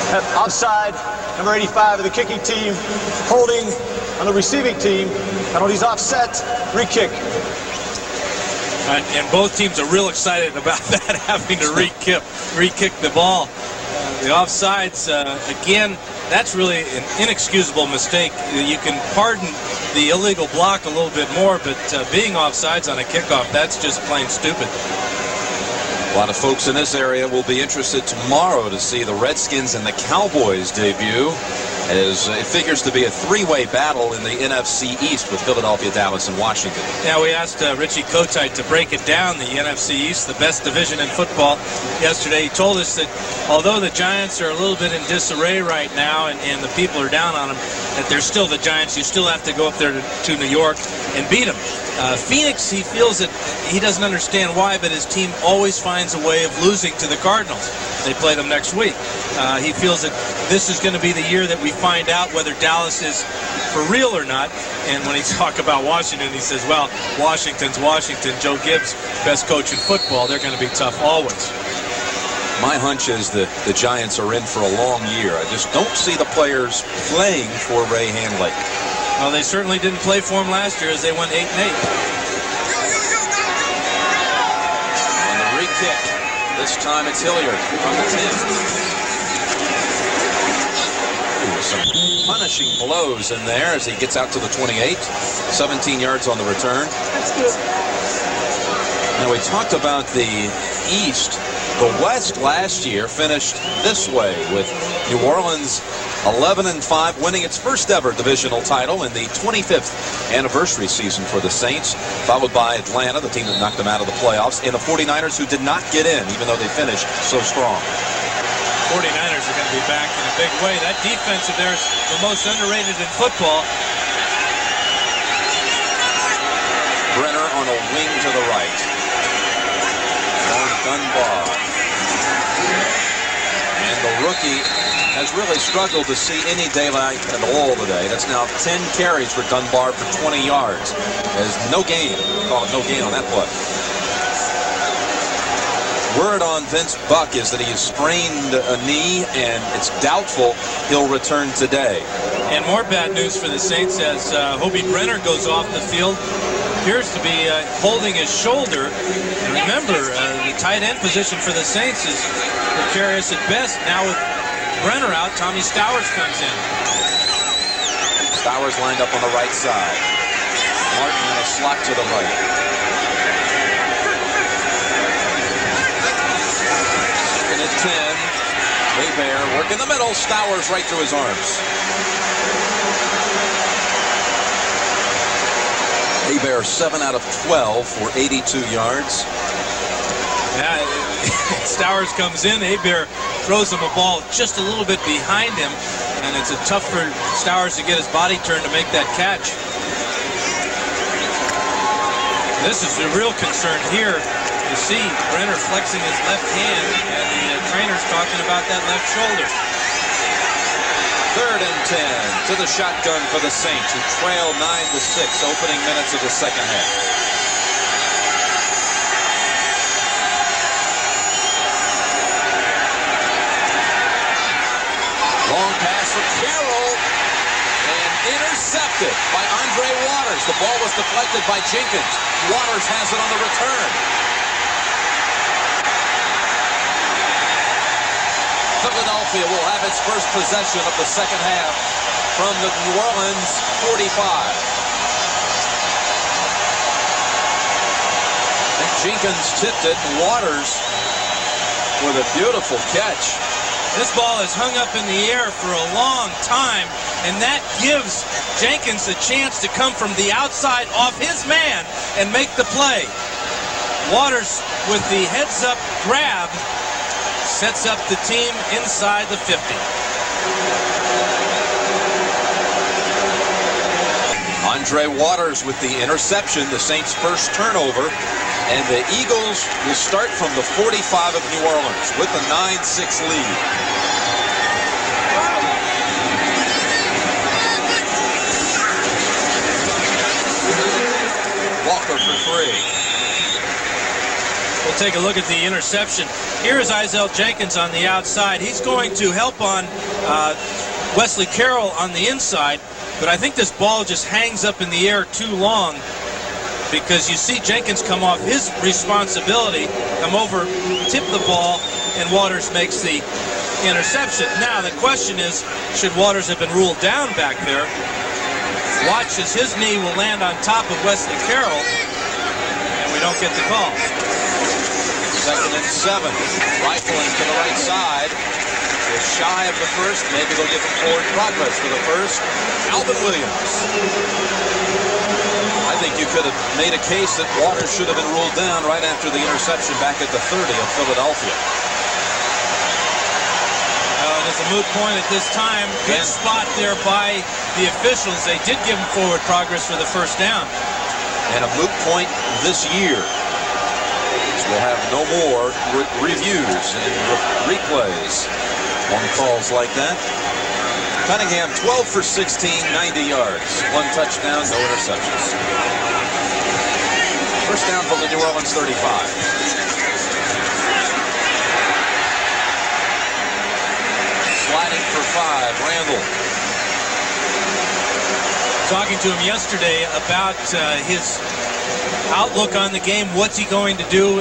Outside, number 85 of the kicking team, holding on the receiving team. Penalties offset, re-kick. And both teams are real excited about that, having to re-kick the ball. The offsides, again, that's really an inexcusable mistake. You can pardon the illegal block a little bit more, but being offsides on a kickoff, that's just plain stupid. A lot of folks in this area will be interested tomorrow to see the Redskins and the Cowboys debut, as it figures to be a three-way battle in the NFC East with Philadelphia, Dallas, and Washington. Yeah, we asked Richie Kotite to break it down, the NFC East, the best division in football, yesterday. He told us that although the Giants are a little bit in disarray right now and the people are down on them, that they're still the Giants. You still have to go up there to New York and beat them. Phoenix, he feels that he doesn't understand why, but his team always finds a way of losing to the Cardinals. They play them next week. He feels that this is going to be the year that we find out whether Dallas is for real or not. And when he talks about Washington, he says, well, Washington's Washington. Joe Gibbs, best coach in football. They're going to be tough always. My hunch is that the Giants are in for a long year. I just don't see the players playing for Ray Handlake. Well, they certainly didn't play for him last year as they went 8-8. On the re-kick, this time it's Hilliard from the 10. Some punishing blows in there as he gets out to the 28. 17 yards on the return. That's good. Now, we talked about the East. The West last year finished this way with New Orleans 11-5, winning its first ever divisional title in the 25th anniversary season for the Saints, followed by Atlanta, the team that knocked them out of the playoffs, and the 49ers, who did not get in, even though they finished so strong. 49ers are going to be back in a big way. That defense of theirs, the most underrated in football. Brenner on a wing to the right. On Dunbar. And the rookie has really struggled to see any daylight at all today. That's now 10 carries for Dunbar for 20 yards. There's no gain. Call it no gain on that play. Word on Vince Buck is that he has sprained a knee, and it's doubtful he'll return today. And more bad news for the Saints as Hobie Brenner goes off the field. Appears to be holding his shoulder. And remember, the tight end position for the Saints is precarious at best. Now with Brenner out, Tommy Stowers comes in. Stowers lined up on the right side. Martin in a slot to the right. At 10, Hebert work in the middle. Stowers right through his arms. Hebert 7 out of 12 for 82 yards. Yeah, Stowers comes in. Hebert throws him a ball just a little bit behind him, and it's tough for Stowers to get his body turned to make that catch. This is a real concern here. You see Brenner flexing his left hand, and the trainer's talking about that left shoulder. 3rd and 10 to the shotgun for the Saints, who trail 9-6 opening minutes of the second half. Long pass from Carroll, and intercepted by Andre Waters. The ball was deflected by Jenkins. Waters has it on the return. Philadelphia will have its first possession of the second half from the New Orleans 45. And Jenkins tipped it, and Waters with a beautiful catch. This ball is hung up in the air for a long time, and that gives Jenkins a chance to come from the outside off his man and make the play. Waters with the heads-up grab sets up the team inside the 50. Andre Waters with the interception, the Saints' first turnover, and the Eagles will start from the 45 of New Orleans with a 9-6 lead. Walker for 3. Well, Take a look at the interception. Here is Isaiah Jenkins on the outside. He's going to help on Wesley Carroll on the inside, but I think this ball just hangs up in the air too long, because you see Jenkins come off his responsibility, come over, tip the ball, and Waters makes the interception. Now the question is, should Waters have been ruled down back there? Watch as his knee will land on top of Wesley Carroll, and we don't get the call. 2nd and 7. Rifling to the right side. Just shy of the first. Maybe they'll give him forward progress for the first. Alvin Williams. I think you could have made a case that Waters should have been ruled down right after the interception back at the 30 of Philadelphia. It's a moot point at this time. Good spot there by the officials. They did give him forward progress for the first down. And a moot point this year. We'll have no more reviews and replays on calls like that. Cunningham, 12 for 16, 90 yards. 1 touchdown, no interceptions. First down from the New Orleans 35. Sliding for 5, Randall. Talking to him yesterday about his outlook on the game, what's he going to do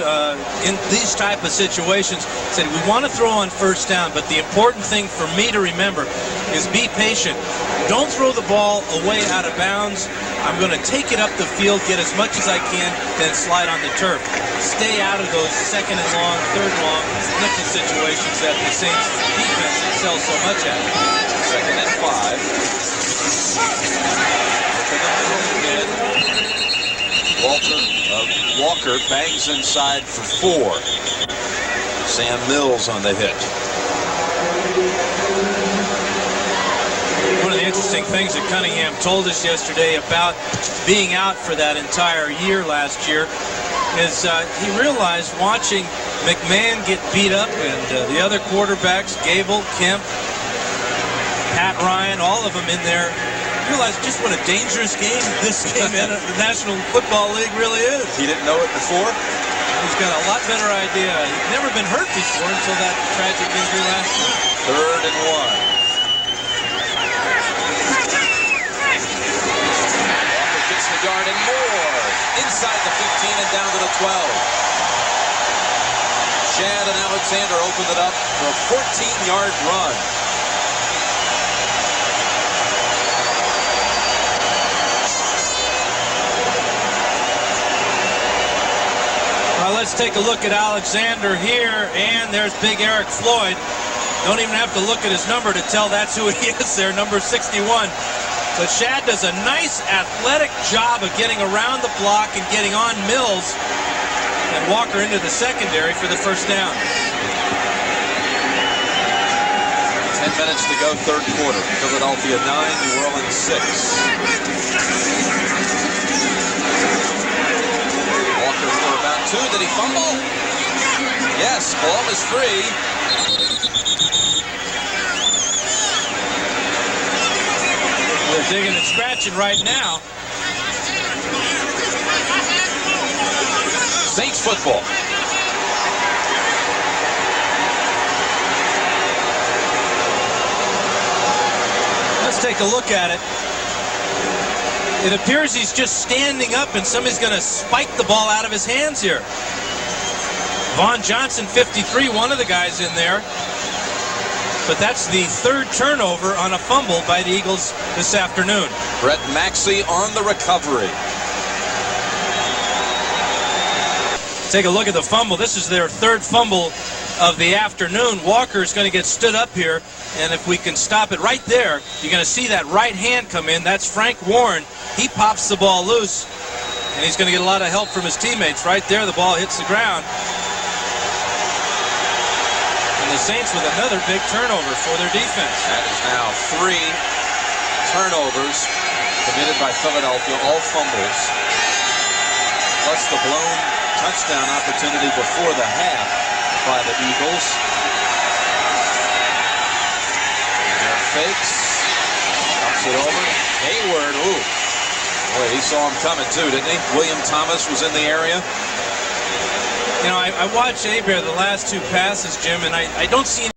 in these type of situations. Said, we want to throw on first down, but the important thing for me to remember is be patient. Don't throw the ball away out of bounds. I'm going to take it up the field, get as much as I can, then slide on the turf. Stay out of those 2nd and long, 3rd and long nickel situations that the Saints defense excels so much at. 2nd and 5. Walker bangs inside for 4. Sam Mills on the hit. One of the interesting things that Cunningham told us yesterday about being out for that entire year last year is he realized watching McMahon get beat up and the other quarterbacks, Gable, Kemp, Pat Ryan, all of them in there, realized just what a dangerous game this game in the National Football League really is. He didn't know it before? He's got a lot better idea. He'd never been hurt before until that tragic injury last year. 3rd and 1. Walker gets the yard and more. Inside the 15 and down to the 12. Shad and Alexander opened it up for a 14-yard run. Let's take a look at Alexander here, and there's big Eric Floyd. Don't even have to look at his number to tell that's who he is there, number 61. But Shad does a nice athletic job of getting around the block and getting on Mills, and Walker into the secondary for the first down. 10 minutes to go, 3rd quarter. Philadelphia 9, New Orleans 6. About 2. Did he fumble? Yes, ball is free. They're digging and scratching right now. Saints football. Let's take a look at it. It appears he's just standing up and somebody's going to spike the ball out of his hands here. Vaughn Johnson, 53, one of the guys in there. But that's the 3rd turnover on a fumble by the Eagles this afternoon. Brett Maxey on the recovery. Take a look at the fumble. This is their 3rd fumble of the afternoon. Walker is going to get stood up here, and if we can stop it right there, you're going to see that right hand come in. That's Frank Warren. He pops the ball loose, and he's going to get a lot of help from his teammates. Right there, the ball hits the ground. And the Saints with another big turnover for their defense. That is now 3 turnovers committed by Philadelphia, all fumbles, plus the blown touchdown opportunity before the half by the Eagles. There fakes, dumps it over. Hayward, ooh. Boy, he saw him coming too, didn't he? William Thomas was in the area. You know, I watched Abear the last two passes, Jim, and I don't see